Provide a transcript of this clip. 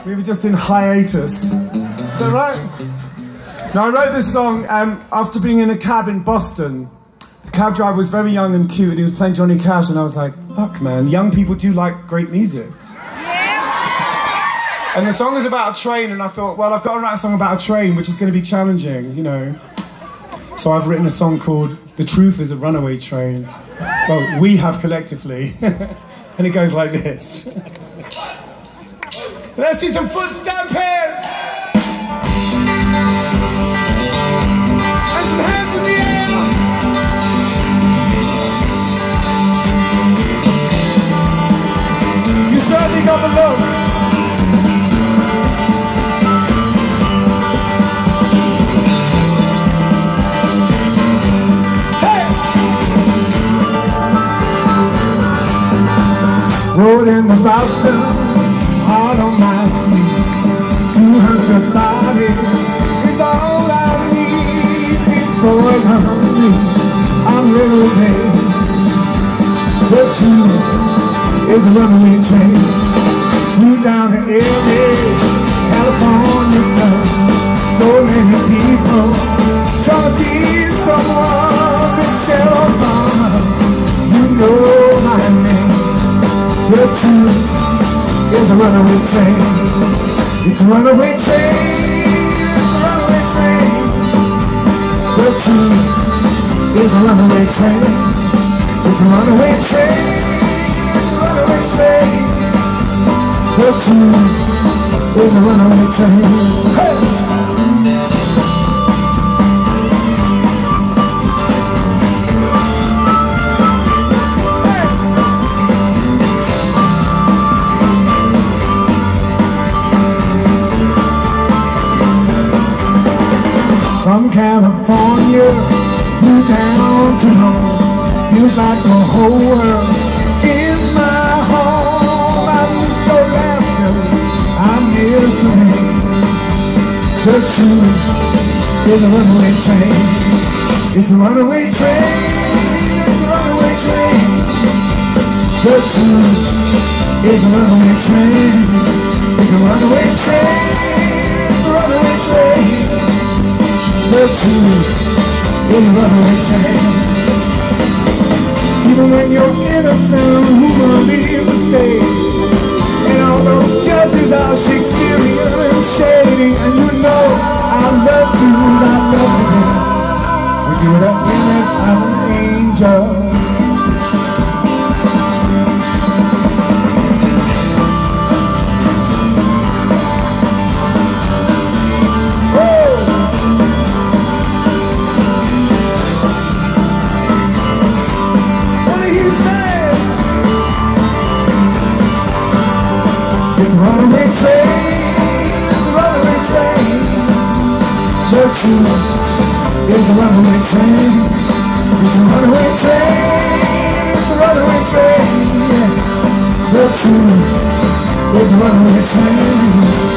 We were just in hiatus. Is that right? Now, I wrote this song after being in a cab in Boston. The cab driver was very young and cute, and he was playing Johnny Cash, and I was like, fuck, man, young people do like great music. And the song is about a train, and I thought, well, I've got to write a song about a train, which is going to be challenging, you know. So I've written a song called The Truth is a Runaway Train. Well, we have collectively. And it goes like this. Let's see some foot stamping! And some hands in the air! You certainly got the look. Rode in the Boston, hard on my sleeve. 200 bodies is all I need. These boys are hungry, I'm really paid. The truth is a runaway train. Flew down to LA, California sun. So many people trying to be someone. Michelle Obama, you know my name. The truth is a runaway train. It's a runaway train. It's a runaway train. The truth is a runaway train. It's a runaway train. It's a runaway train. The truth is a runaway train. Hey! From California, flew down to home. Feels like the whole world is my home. I miss your laughter, I miss the rain. The truth is a runaway train. It's a runaway train. It's a runaway train. The truth is a runaway train. It's a runaway train. It's a runaway train. The truth is a runaway train. Even when you're innocent, who believes a state? And all those judges are Shakespearean and shady. And you know I love you when you're the image of an angel. It's a runaway train, it's a runaway train. The truth is a runaway train. It's a runaway train, it's a runaway train. The truth is a runaway train.